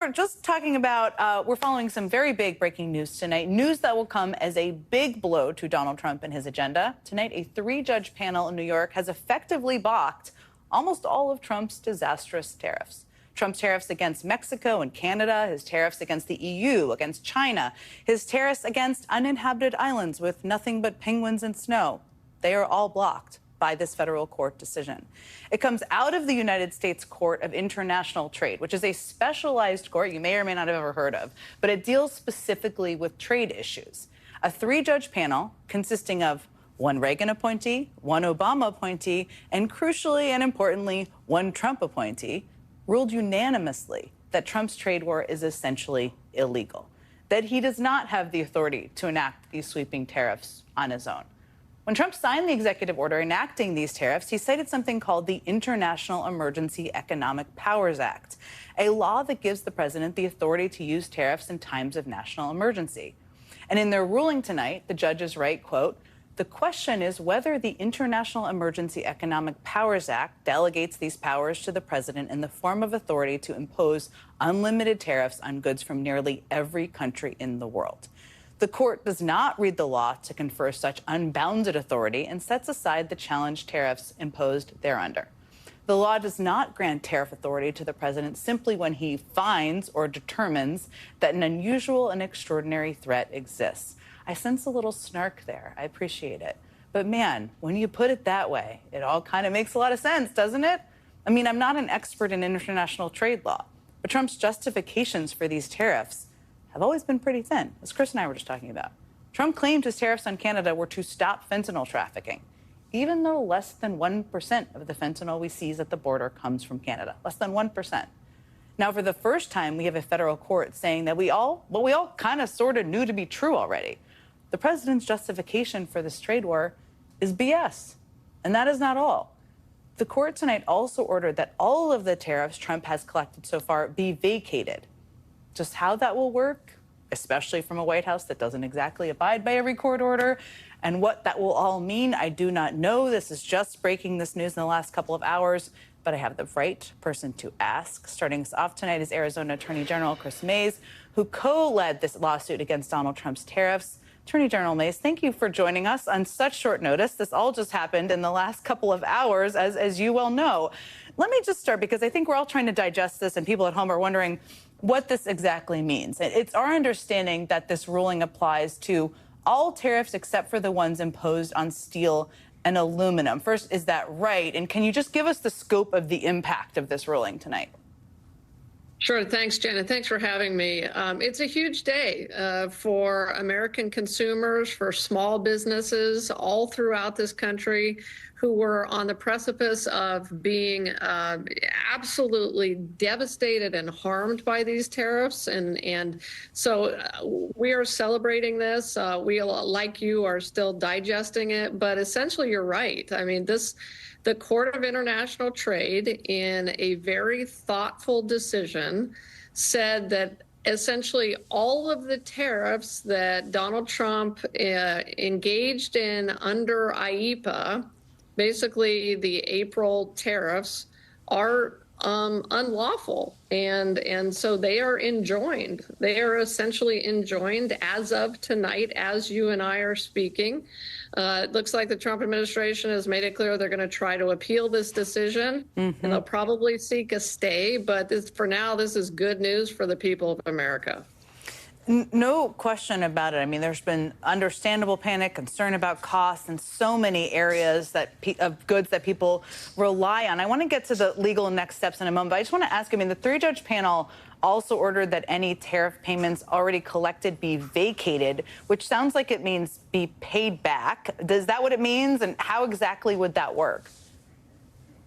We're just talking about, we're following some very big breaking news tonight. News that will come as a big blow to Donald Trump and his agenda. Tonight, a three-judge panel in New York has effectively balked almost all of Trump's disastrous tariffs. Trump's tariffs against Mexico and Canada, his tariffs against the EU, against China, his tariffs against uninhabited islands with nothing but penguins and snow. They are all blocked by this federal court decision. It comes out of the United States Court of International Trade, which is a specialized court you may or may not have ever heard of, but it deals specifically with trade issues. A three-judge panel consisting of one Reagan appointee, one Obama appointee, and crucially and importantly, one Trump appointee, ruled unanimously that Trump's trade war is essentially illegal, that he does not have the authority to enact these sweeping tariffs on his own. When Trump signed the executive order enacting these tariffs, he cited something called the International Emergency Economic Powers Act, a law that gives the president the authority to use tariffs in times of national emergency. And in their ruling tonight, the judges write, quote, "The question is whether the International Emergency Economic Powers Act delegates these powers to the president in the form of authority to impose unlimited tariffs on goods from nearly every country in the world." The court does not read the law to confer such unbounded authority and sets aside the challenged tariffs imposed thereunder. The law does not grant tariff authority to the president simply when he finds or determines that an unusual and extraordinary threat exists. I sense a little snark there. I appreciate it. But man, when you put it that way, it all kind of makes a lot of sense, doesn't it? I mean, I'm not an expert in international trade law, but Trump's justifications for these tariffs have always been pretty thin, as Chris and I were just talking about. Trump claimed his tariffs on Canada were to stop fentanyl trafficking, even though less than 1% of the fentanyl we seize at the border comes from Canada, less than 1%. Now, for the first time, we have a federal court saying that we all kind of sort of knew to be true already. The president's justification for this trade war is BS. And that is not all. The court tonight also ordered that all of the tariffs Trump has collected so far be vacated. Just how that will work, especially from a White House that doesn't exactly abide by every court order, and what that will all mean, I do not know. This is just breaking this news in the last couple of hours, but I have the right person to ask. Starting us off tonight is Arizona Attorney General Chris Mays, who co-led this lawsuit against Donald Trump's tariffs. Attorney General Mays, thank you for joining us on such short notice. This all just happened in the last couple of hours, as you well know. Let me just start, because I think we're all trying to digest this, and people at home are wondering what this exactly means. It's our understanding that this ruling applies to all tariffs except for the ones imposed on steel and aluminum. First, is that right? And can you just give us the scope of the impact of this ruling tonight? Sure. Thanks, Janet. Thanks for having me. It's a huge day for American consumers, for small businesses all throughout this country who were on the precipice of being absolutely devastated and harmed by these tariffs. And so we are celebrating this. We, like you, are still digesting it. But essentially, you're right. I mean, the Court of International Trade, in a very thoughtful decision, said that essentially all of the tariffs that Donald Trump engaged in under IEEPA, basically the April tariffs, are unlawful. And so they are enjoined. They are essentially enjoined as of tonight, as you and I are speaking. It looks like the Trump administration has made it clear they're going to try to appeal this decision, and they'll probably seek a stay. But for now, this is good news for the people of America. No question about it. I mean, there's been understandable panic, concern about costs in so many areas of goods that people rely on. I want to get to the legal next steps in a moment, but I just want to ask, I mean, the three-judge panel also ordered that any tariff payments already collected be vacated, which sounds like it means be paid back. Is that what it means? And how exactly would that work?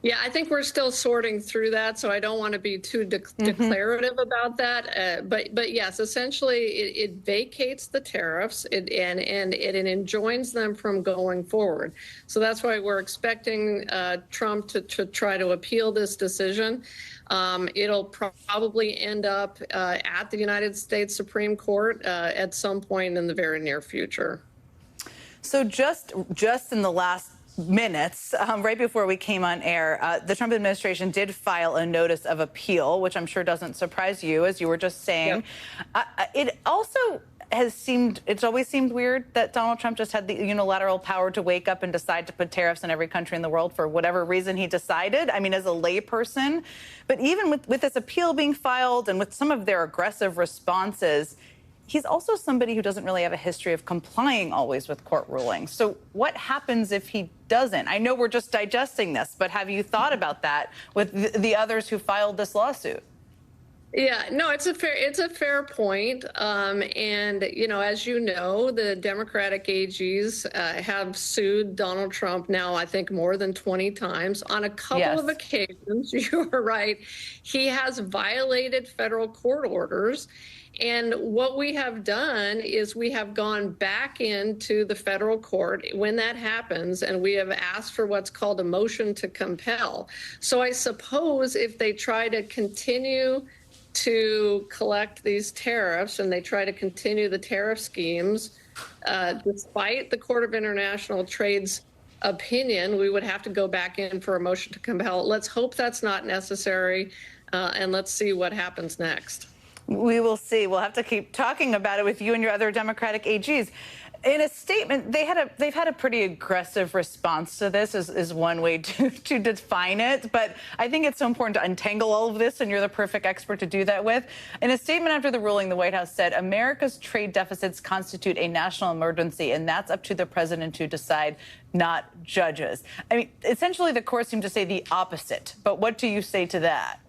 Yeah, I think we're still sorting through that, so I don't want to be too declarative about that. But yes, essentially, it vacates the tariffs and it enjoins them from going forward. So that's why we're expecting Trump to try to appeal this decision. It'll probably end up at the United States Supreme Court at some point in the very near future. So just in the last minutes, right before we came on air, the Trump administration did file a notice of appeal, which I'm sure doesn't surprise you, as you were just saying. Yep. It also it's always seemed weird that Donald Trump just had the unilateral power to wake up and decide to put tariffs in every country in the world for whatever reason he decided. I mean, as a layperson, but even with this appeal being filed and with some of their aggressive responses, he's also somebody who doesn't really have a history of complying always with court rulings. So what happens if he doesn't? I know we're just digesting this, but have you thought about that with the others who filed this lawsuit? Yeah, no, it's a fair point. And, as you know, the Democratic AGs have sued Donald Trump now, I think, more than 20 times. On a couple of occasions, you're right, he has violated federal court orders. And what we have done is we have gone back into the federal court when that happens, and we have asked for what's called a motion to compel. So I suppose if they try to continue to collect these tariffs and they try to continue the tariff schemes, despite the Court of International Trade's opinion, we would have to go back in for a motion to compel. Let's hope that's not necessary, and let's see what happens next. We will see. We'll have to keep talking about it with you and your other Democratic AGs. In a statement, they've had a pretty aggressive response to this, is one way to define it. But I think it's so important to untangle all of this, and you're the perfect expert to do that with. In a statement after the ruling, the White House said America's trade deficits constitute a national emergency, and that's up to the president to decide, not judges. I mean, essentially, the court seemed to say the opposite. But what do you say to that?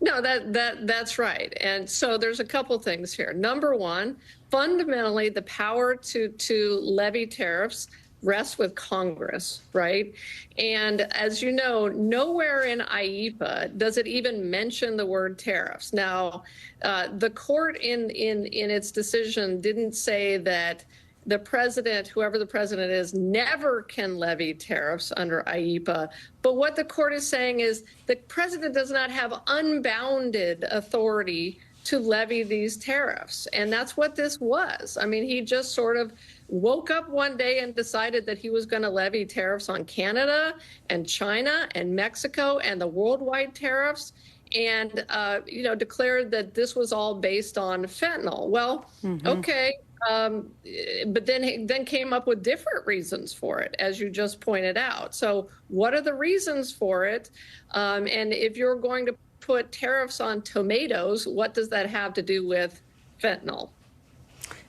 No, that's right. And so there's a couple things here. Number one, fundamentally, the power to levy tariffs rests with Congress, right? And as you know, nowhere in IEEPA does it even mention the word tariffs. Now, the court in its decision didn't say that the president, whoever the president is, never can levy tariffs under IEEPA. But what the court is saying is the president does not have unbounded authority to levy these tariffs. And that's what this was. I mean, he just sort of woke up one day and decided that he was going to levy tariffs on Canada and China and Mexico and the worldwide tariffs, and declared that this was all based on fentanyl. Well, okay. But then came up with different reasons for it, as you just pointed out. So what are the reasons for it? And if you're going to put tariffs on tomatoes, what does that have to do with fentanyl?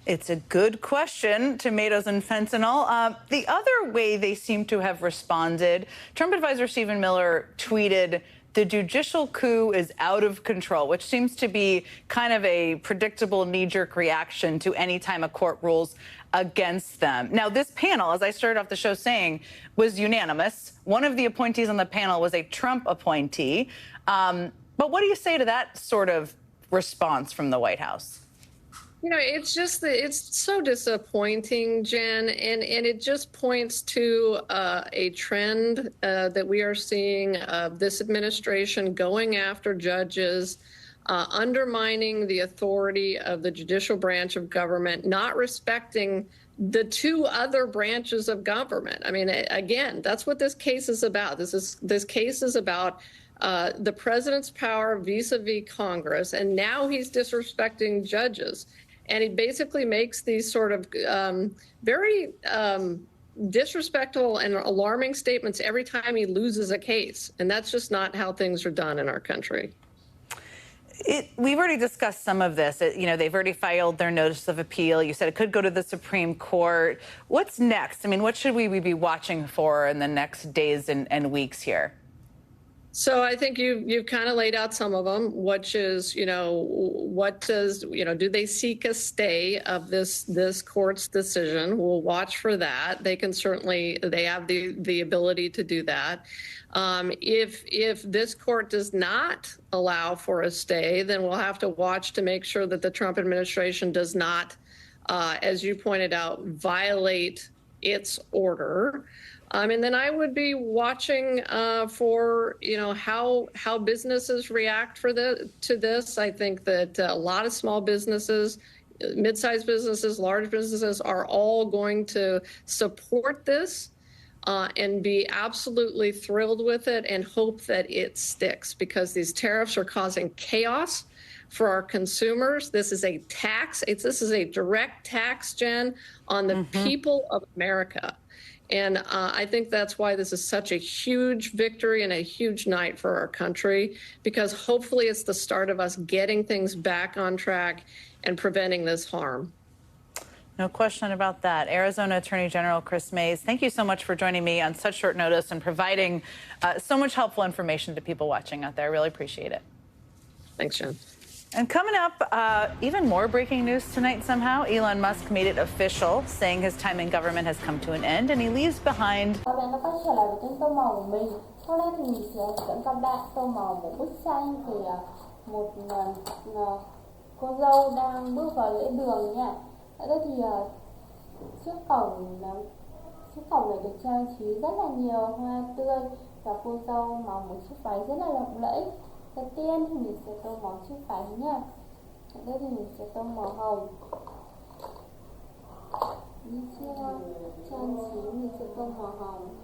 It's a good question, tomatoes and fentanyl. The other way they seem to have responded, Trump advisor Stephen Miller tweeted, "The judicial coup is out of control," which seems to be kind of a predictable knee-jerk reaction to any time a court rules against them. Now, this panel, as I started off the show saying, was unanimous. One of the appointees on the panel was a Trump appointee. But what do you say to that sort of response from the White House? It's just that it's so disappointing, Jen, and it just points to a trend that we are seeing of this administration going after judges, undermining the authority of the judicial branch of government, not respecting the two other branches of government. I mean, again, that's what this case is about. This case is about the president's power vis-a-vis Congress, and now he's disrespecting judges. And he basically makes these sort of very disrespectful and alarming statements every time he loses a case. And that's just not how things are done in our country. We've already discussed some of this. They've already filed their notice of appeal. You said it could go to the Supreme Court. What's next? I mean, what should we be watching for in the next days and weeks here? So I think you've kind of laid out some of them, which is, do they seek a stay of this court's decision? We'll watch for that. They have the ability to do that. If this court does not allow for a stay, then we'll have to watch to make sure that the Trump administration does not, as you pointed out, violate its order. And then I would be watching for, how businesses react to this. I think that a lot of small businesses, mid-sized businesses, large businesses are all going to support this. and be absolutely thrilled with it and hope that it sticks, because these tariffs are causing chaos for our consumers. This is a tax. This is a direct tax, Jen, on the people of America. And I think that's why this is such a huge victory and a huge night for our country, because hopefully it's the start of us getting things back on track and preventing this harm. No question about that. Arizona Attorney General Chris Mays, thank you so much for joining me on such short notice and providing so much helpful information to people watching out there. I really appreciate it. Thanks, Jen. And coming up, even more breaking news tonight somehow. Elon Musk made it official, saying his time in government has come to an end and he leaves behind. Các bạn đã quay trở lại với kênh Tô Màu của mình. Hôm nay thì mình sẽ dẫn các bạn tô màu một bức tranh về một cô dâu đang bước vào lễ đường nha. Ở đây thì trước cổng này được trang trí rất là nhiều hoa tươi và cô dâu mặc một chiếc váy rất là lộng lẫy. Đầu tiên thì mình sẽ tô màu chiếc váy nha. Ở đây thì mình sẽ tô màu hồng. Đi chưa trang trí mình sẽ tô màu hồng.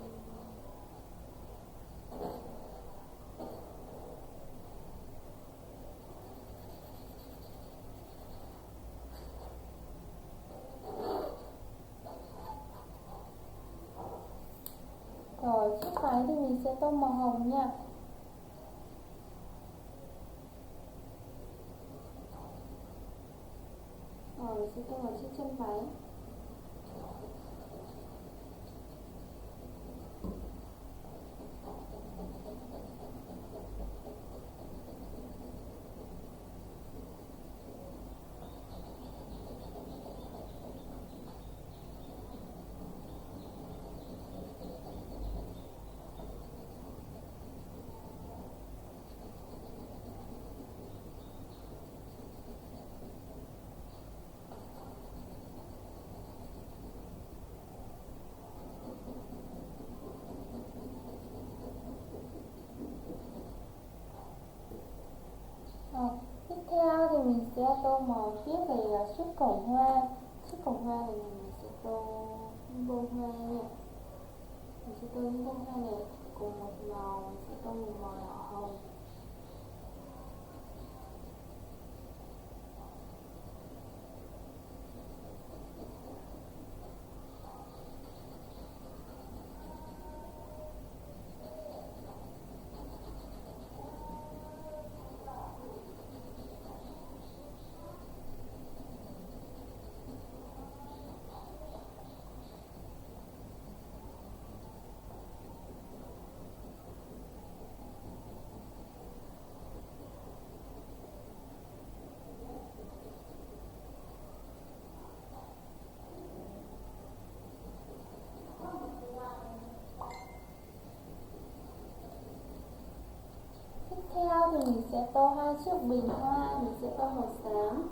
Rồi chiếc váy thì mình sẽ tô màu hồng nha. Rồi mình sẽ tô vào chiếc chân váy. Tiếp theo thì mình sẽ tô màu tiếp về chiếc cổng hoa. Chiếc cổng hoa thì mình sẽ tô những bông hoa nha. Mình sẽ tô những bông hoa này cùng một màu, mình sẽ tô một màu đỏ hồng. Tiếp theo thì mình sẽ tô hai chiếc bình hoa, mình sẽ tô màu xám.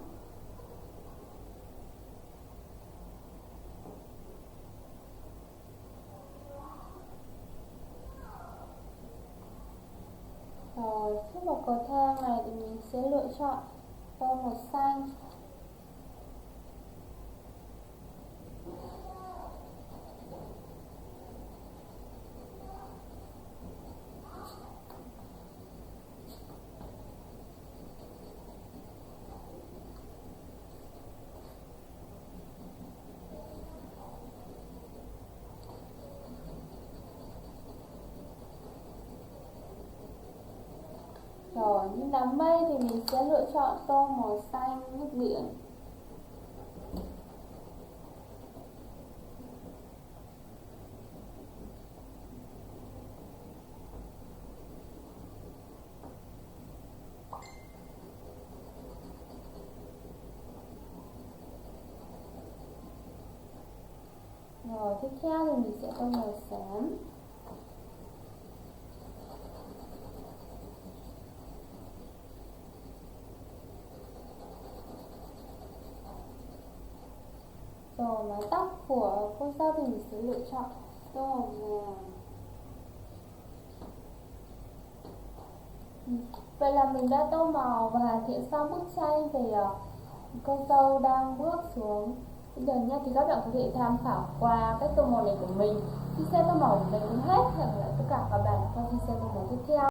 Rồi chiếc một cầu thang này thì mình sẽ lựa chọn tô màu xanh. Rồi, những đám mây thì mình sẽ lựa chọn tô màu xanh nước biển. Rồi, tiếp theo thì mình sẽ tô màu xám. Rồi mái tóc của cô dâu thì mình sẽ lựa chọn tô màu vàng. Vậy là mình đã tô màu và hoàn thiện xong bức tranh về cô dâu đang bước xuống đường nha. Thì các bạn có thể tham khảo qua cách tô màu này của mình Chia sẻ tô màu đến đến hết. Hẹn gặp lại tất cả các bạn trong video tô màu tiếp theo.